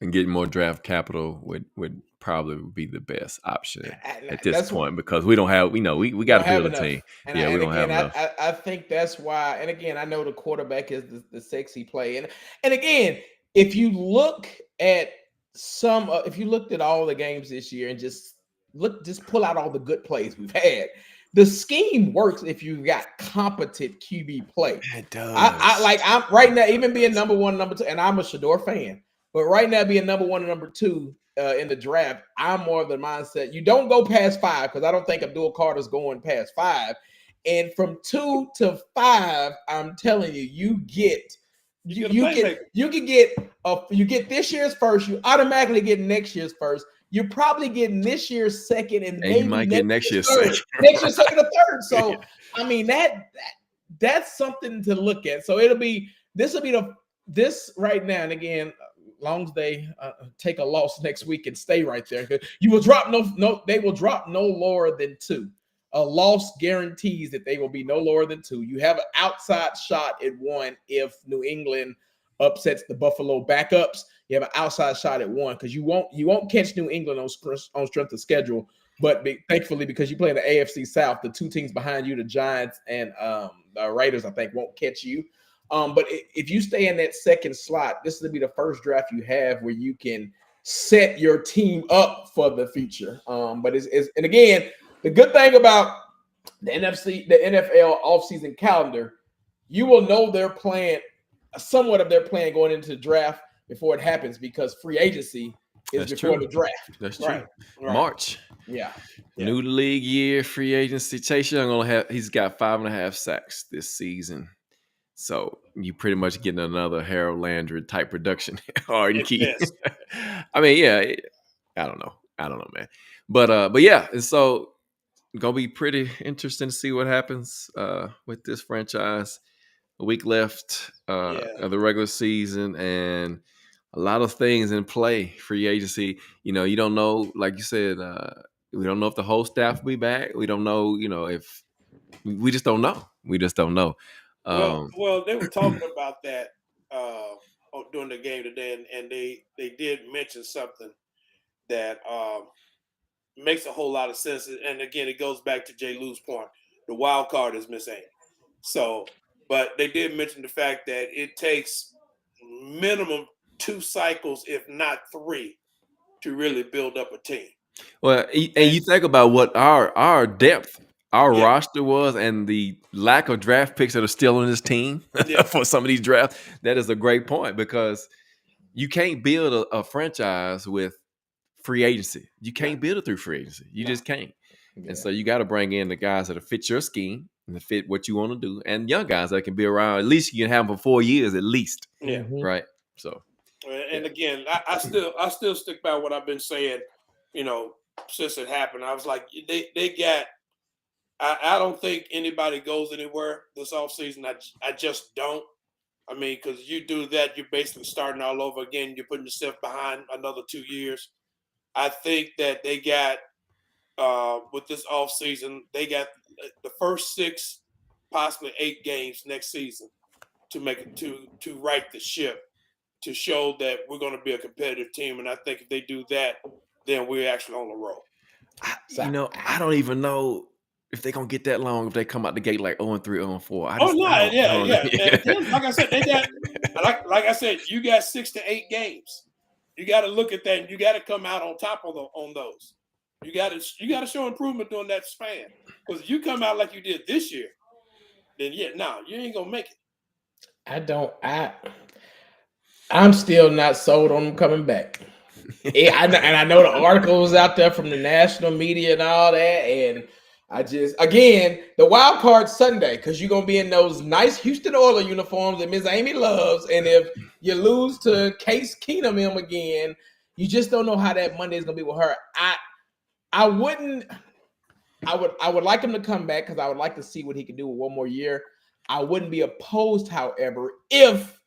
and getting more draft capital would probably be the best option at this point because we don't have, we got to build a team. And we don't have enough. I think that's why. And again, I know the quarterback is the sexy play. And again, if you look at if you looked at all the games this year and just just pull out all the good plays we've had. The scheme works if you got competent QB play. It does. I'm right now, even being number one, number two, and I'm a Shador fan, but right now being number one and number two in the draft, I'm more of the mindset you don't go past 5 because I don't think Abdul Carter's going past 5. And from 2 to 5, I'm telling you, you get this year's first. You automatically get next year's first. You're probably getting this year's second, and maybe you might get next year's third. second. Next year's second or third. So I mean that's something to look at. So this will be this right now. And again, long as they take a loss next week and stay right there, you will drop they will drop no lower than 2. A loss guarantees that they will be no lower than 2. You have an outside shot at 1 if New England upsets the Buffalo backups. You have an outside shot at 1 because you won't catch New England on strength of schedule. But thankfully, because you play in the AFC South, the 2 teams behind you, the Giants and the Raiders, I think, won't catch you. But if you stay in that second slot, this will be the first draft you have where you can set your team up for the future. But and again, the good thing about the NFL offseason calendar, you will know their plan, somewhat of their plan going into the draft before it happens because free agency is before the draft. That's true. Right. March. Yeah. New league year, free agency. Chase Young he's got 5.5 sacks this season. So you pretty much getting another Harold Landry type production. Or you keep. I mean, yeah. I don't know, man. But yeah, and so gonna be pretty interesting to see what happens with this franchise. A week left of the regular season, and a lot of things in play. Free agency, you don't know. Like you said, we don't know if the whole staff will be back. We don't know, if we just don't know. We just don't know. Well, they were talking about that during the game today, and they did mention something that makes a whole lot of sense. And again, it goes back to Jay Lou's point. The wild card is Miss Amy. So, but they did mention the fact that it takes minimum 2 cycles, if not 3, to really build up a team. Well, and you think about what our depth, roster was, and the lack of draft picks that are still on this team for some of these drafts. That is a great point because you can't build a franchise with free agency. You can't build it through free agency. You just can't. Yeah. And so you got to bring in the guys that fit your scheme and that fit what you want to do, and young guys that can be around. At least you can have them for 4 years at least. Yeah. Right. So. And again, I still stick by what I've been saying. Since it happened, I was like, they got. I don't think anybody goes anywhere this offseason. I just don't. I mean, because you do that, you're basically starting all over again. You're putting yourself behind another 2 years. I think that they got with this offseason, they got the first 6, possibly 8 games next season to make it to right the ship, to show that we're going to be a competitive team. And I think if they do that, then we're actually on the roll. I don't even know if they're going to get that long if they come out the gate like 0-3, 0-4. And then, like I said, they got like I said, you got 6 to 8 games. You got to look at that, and you got to come out on top on those. You got to show improvement during that span. Because if you come out like you did this year, then you ain't gonna make it. I'm still not sold on them coming back. And I know the articles out there from the national media and all that, and I just, again, the wild card Sunday, because you're gonna be in those nice Houston Oilers uniforms that Miss Amy loves, and if you lose to Case Keenum again, you just don't know how that Monday is gonna be with her. I would like him to come back because I would like to see what he can do with 1 more year. I wouldn't be opposed, however, if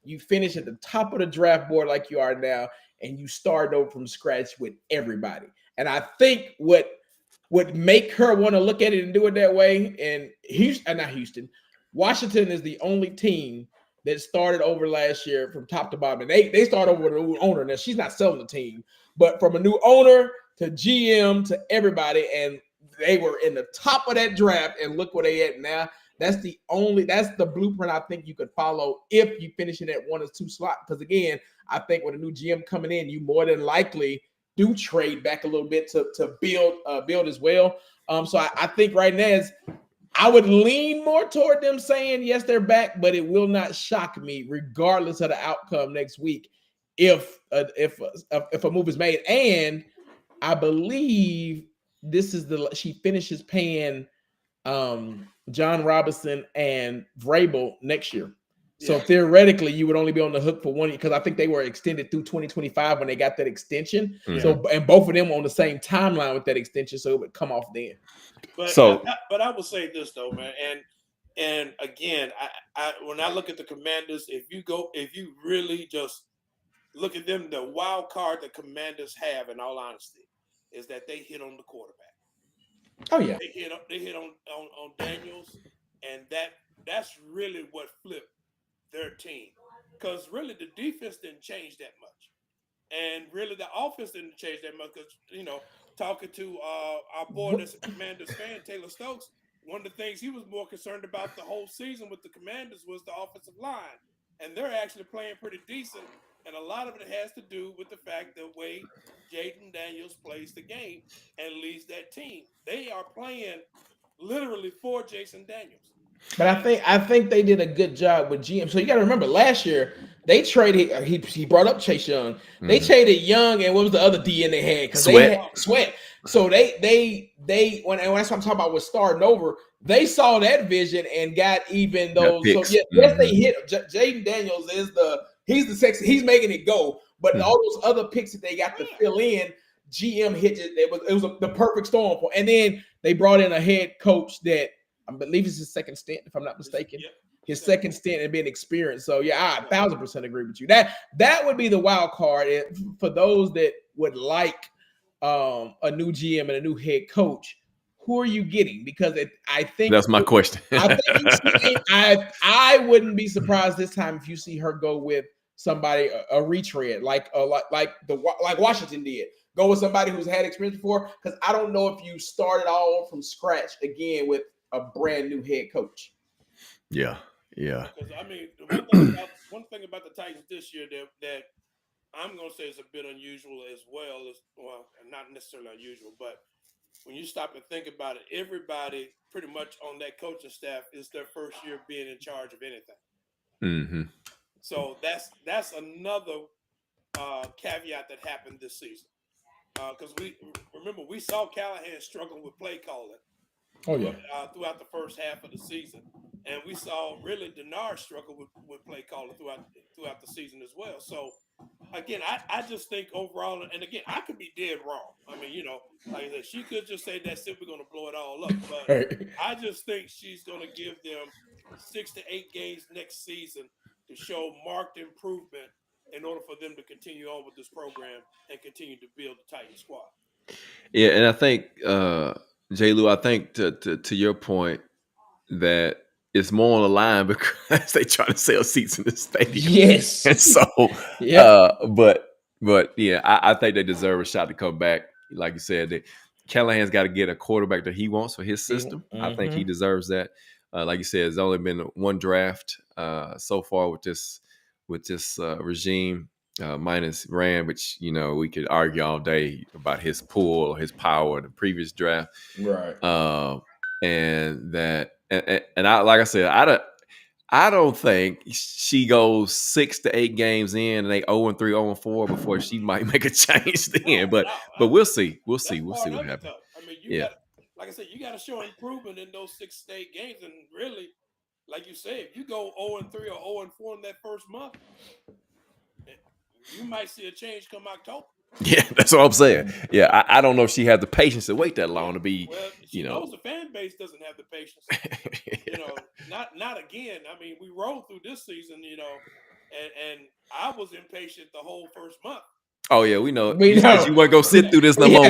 you finish at the top of the draft board like you are now and you start over from scratch with everybody. And I think what would make her want to look at it and do it that way, and Washington is the only team that started over last year from top to bottom. And they start over with a new owner. Now, she's not selling the team, but from a new owner to GM to everybody, and they were in the top of that draft, and look where they at now. That's the blueprint I think you could follow if you finish it at 1 or 2 slot. Because again, I think with a new GM coming in, you more than likely do trade back a little bit to build as well. So I think right now I would lean more toward them saying yes, they're back, but it will not shock me, regardless of the outcome next week, if a move is made. And I believe she finishes paying John Robinson and Vrabel next year. So theoretically, you would only be on the hook for 1 year, because I think they were extended through 2025 when they got that extension. Mm-hmm. So, and both of them were on the same timeline with that extension, so it would come off then. But I will say this though, man, and again, I when I look at the Commanders, if you really just look at them, the wild card the Commanders have, in all honesty, is that they hit on the quarterback. Oh yeah, they hit on Daniels, and that's really what flipped their team, because really the defense didn't change that much, and really the offense didn't change that much. Because talking to our boy that's a Commanders fan, Taylor Stokes, one of the things he was more concerned about the whole season with the Commanders was the offensive line, and they're actually playing pretty decent. And a lot of it has to do with the fact the way Jaden Daniels plays the game and leads that team. They are playing literally for Jason Daniels. But I think they did a good job with GM. So you got to remember, last year they traded. He brought up Chase Young. They traded Young, and what was the other DN they had? Because they had Sweat. So they when that's what I'm talking about with starting over. They saw that vision and got even those. So yes, they hit. Jaden Daniels he's the sexy. He's making it go. But all those other picks that they got to fill in, GM hit it. It was the perfect storm. And then they brought in a head coach that I believe it's his second stint, if I'm not mistaken. His second stint and being experienced. So I 1,000% agree with you. That would be the wild card for those that would like a new GM and a new head coach. Who are you getting? Because I think that's my question. I wouldn't be surprised this time if you see her go with somebody a retread like Washington did. Go with somebody who's had experience before, because I don't know if you started all from scratch again with a brand new head coach. Yeah. Because I mean, one thing about the Titans this year that I'm going to say is a bit unusual as well, not necessarily unusual, but when you stop and think about it, everybody pretty much on that coaching staff is their first year being in charge of anything. Mm-hmm. So that's another caveat that happened this season. Because we saw Callahan struggling with play calling. Oh yeah. Throughout the first half of the season, and we saw really Denard struggle with play calling throughout the season as well. So again, I just think overall, and again, I could be dead wrong. I mean, like I said, she could just say that's it, we're going to blow it all up. But I just think she's going to give them 6 to 8 games next season to show marked improvement in order for them to continue on with this program and continue to build the Titan squad. Yeah, and I think, J. Lou, I think to your point that it's more on the line because they try to sell seats in the stadium. Yes. And so, but yeah, I think they deserve a shot to come back. Like you said, Callahan's got to get a quarterback that he wants for his system. Mm-hmm. I think he deserves that. Like you said, there's only been one draft so far with this regime, minus Rand, which we could argue all day about his pull or his power in the previous draft, right? And I, like I said, I don't think she goes 6 to 8 games in and they 0-3, 0-4 before she might make a change then. But we'll see. We'll see what happens. I mean, you got, like I said, you got to show improvement in those 6 to 8 games, and really, like you said, if you go 0-3 or 0-4 in that first month, you might see a change come October. Yeah, that's what I'm saying. Yeah, I don't know if she had the patience to wait that long to be. Well, she knows the fan base doesn't have the patience. Not again. I mean, we rolled through this season, and I was impatient the whole first month. Oh yeah, we know. You want to go sit through this no more.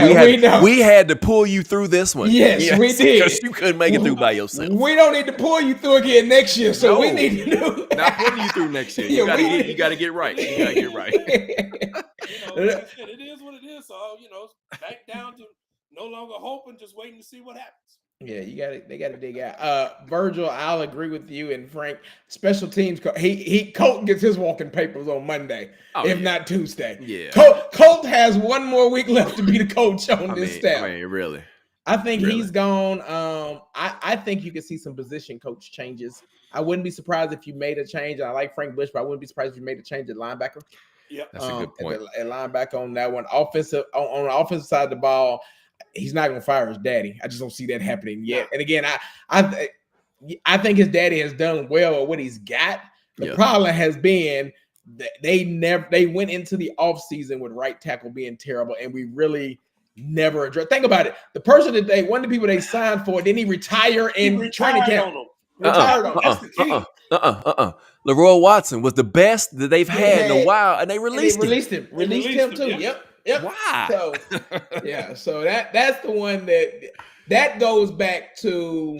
We had to pull you through this one. Yes, we did. Because you couldn't make it through by yourself. We don't need to pull you through again next year. So we need to not pulling you through next year. You got to get right. You got to get right. Like I said, it is what it is. So back down to no longer hoping, just waiting to see what happens. Yeah, they got to dig out. Virgil, I'll agree with you and Frank. Special teams, Colt gets his walking papers on Monday, not Tuesday. Yeah, Colt Colt has one more week left to be the coach on this staff. I mean, really. I think he's gone. I think you can see some position coach changes. I wouldn't be surprised if you made a change. I like Frank Bush, but I wouldn't be surprised if you made a change at linebacker. Yeah, that's a good point. At linebacker on that one. Offensive on the offensive side of the ball, he's not going to fire his daddy. I just don't see that happening yet. And again, I think his daddy has done well with what he's got. The problem has been that they went into the offseason with right tackle being terrible, and we really never addressed. Think about it. The person that one of the people they signed for, didn't he retire in training camp? Retired on them. Leroy Watson was the best that they've had in a while, and they released him. Released him too. Yep. Why? So so that's the one that goes back to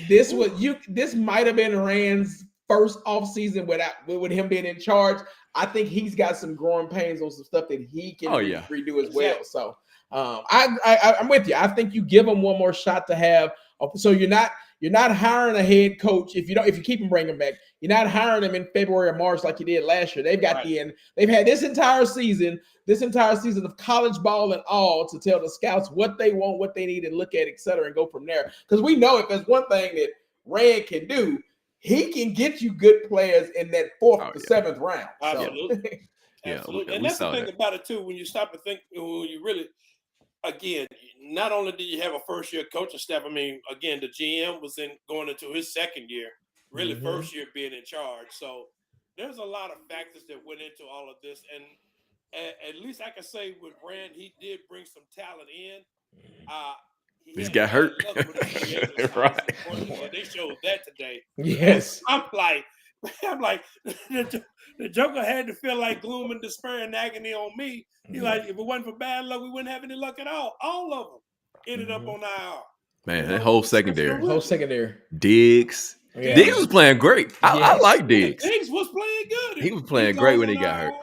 this might have been Rand's first offseason with him being in charge. I think he's got some growing pains on some stuff that he can redo as well. So I'm with you. I think you give him one more shot to have. So you're not hiring a head coach if you keep him, bring him back. You're not hiring him in February or March like you did last year. They've got they've had this entire season of college ball and all to tell the scouts what they want, what they need, and look at, et cetera, and go from there. Because we know if there's one thing that Rand can do, he can get you good players in that fourth to seventh round. Absolutely. Absolutely. And that's the thing about it too, when you stop and think, when you really, again, not only did you have a first-year coaching staff, I mean, again, the GM was going into his second year, really first year being in charge. So there's a lot of factors that went into all of this. And at least I can say with Rand, he did bring some talent in. He's got hurt. Right. They showed that today. Yes. I'm like, the Joker had to feel like gloom and despair and agony on me. He like, if it wasn't for bad luck, we wouldn't have any luck at all. All of them ended up on IR. Man, that whole secondary. Diggs. Yeah. Diggs was playing great. I like Diggs. Diggs was playing good. He was playing great when he got hurt.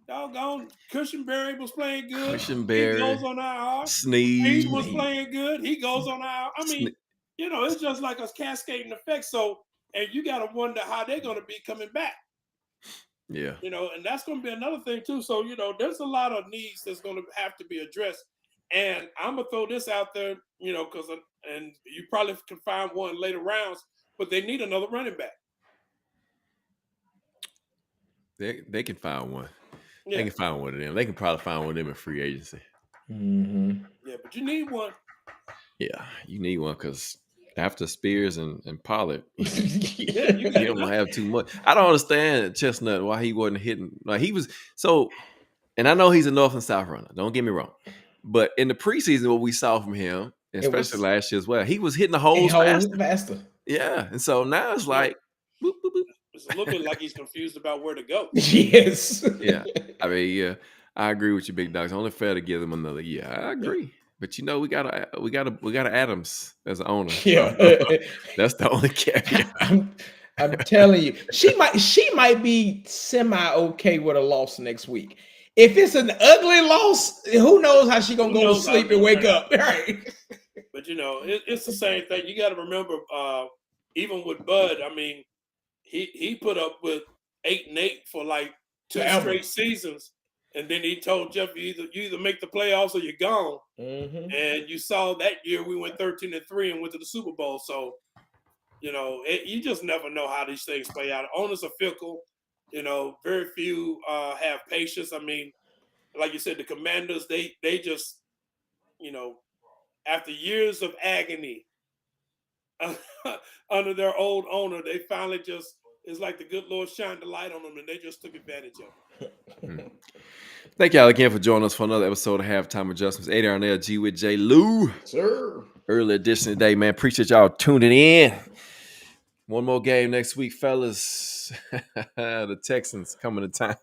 Doggone, Cushenberry was playing good. Cushenberry. He goes on IR. Sneed was playing good. He goes on IR. I mean, it's just like a cascading effect. So, and you got to wonder how they're going to be coming back. Yeah. And that's going to be another thing too. So, there's a lot of needs that's going to have to be addressed. And I'm going to throw this out there, because, and you probably can find one later rounds, but they need another running back. They can find one. Yeah. They can find one of them. They can probably find one of them in free agency. Mm-hmm. Yeah, but you need one. Yeah, you need one because after Spears and Pollard, you don't have too much. I don't understand Chestnut why he wasn't hitting. Like he was so, and I know he's a north and south runner. Don't get me wrong, but in the preseason, what we saw from him, especially last year as well, he was hitting the holes faster. Yeah, and so now it's like, boop, boop, boop. It's a little bit like he's confused about where to go. Yes. Yeah, I mean, I agree with you, Big Dogs. Only fair to give them another year. I agree. Yeah. But we got Adams as an owner. Yeah, that's the only caveat. I'm telling you, she might be semi okay with a loss next week. If it's an ugly loss, who knows how she gonna go to sleep and wake up, right? But it's the same thing. You got to remember, even with Bud, I mean, he put up with 8-8 for like 2 straight seasons. And then he told Jeff, you either make the playoffs or you're gone. Mm-hmm. And you saw that year we went 13-3 and went to the Super Bowl. So, you just never know how these things play out. Owners are fickle. Very few have patience. I mean, like you said, the Commanders, they just, after years of agony under their old owner, they finally just, it's like the good Lord shined the light on them and they just took advantage of it. Thank y'all again for joining us for another episode of Halftime Adjustments. A down there, G with J. Lou. Sir. Early edition today, man. Appreciate y'all tuning in. One more game next week, fellas. The Texans coming to town.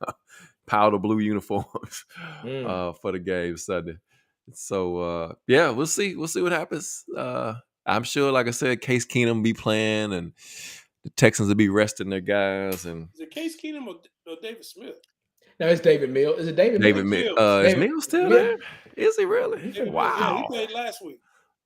Powder blue uniforms for the game Sunday. So, we'll see. We'll see what happens. I'm sure, like I said, Case Keenum will be playing and the Texans will be resting their guys. And is it Case Keenum or David Smith? No, it's David Mills. Is it David Mills? Is Mills still there? Is he really? Wow. Yeah, he played last week.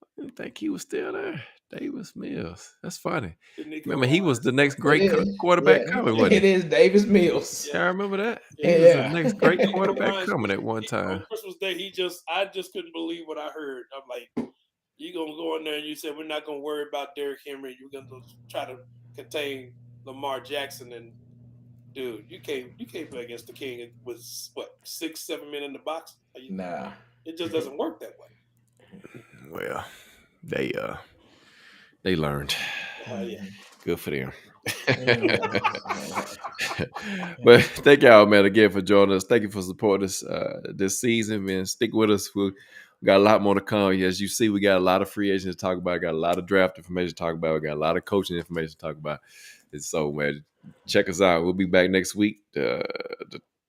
I didn't think he was still there. Davis Mills. That's funny. Nico Remember, he was the next great It quarterback is. coming, Yeah, wasn't it he? is Davis Mills. Yeah, I remember that. He Yeah. was the Yeah. next great It quarterback reminds coming me, at one on time. Christmas Day, I just couldn't believe what I heard. I'm like, you gonna go in there and you said we're not gonna worry about Derrick Henry. You're gonna try to contain Lamar Jackson, and dude, you can't play against the King with what 6-7 men in the box. Nah. It just doesn't work that way. Well, they learned. Yeah. Good for them. But thank y'all, man, again for joining us. Thank you for supporting us this season, man. Stick with us. We got a lot more to come. As you see, we got a lot of free agents to talk about. Got a lot of draft information to talk about. We got a lot of coaching information to talk about. And so, man, check us out. We'll be back next week to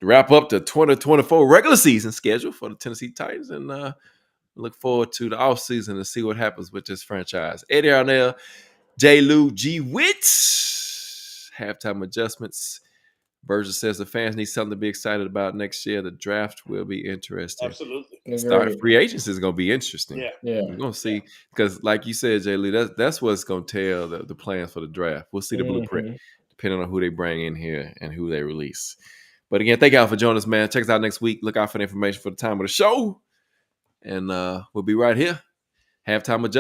wrap up the 2024 regular season schedule for the Tennessee Titans, and look forward to the offseason to see what happens with this franchise. Eddie Arnell, J. Lou, G. Witts. Halftime adjustments. Virgil says the fans need something to be excited about next year. The draft will be interesting. Absolutely. Start free agency is going to be interesting. Yeah. We're going to see, because like you said, J. Lee, that's what's going to tell the plans for the draft. We'll see the blueprint depending on who they bring in here and who they release. But again, thank y'all for joining us, man. Check us out next week. Look out for the information for the time of the show. And we'll be right here. Halftime adjustment.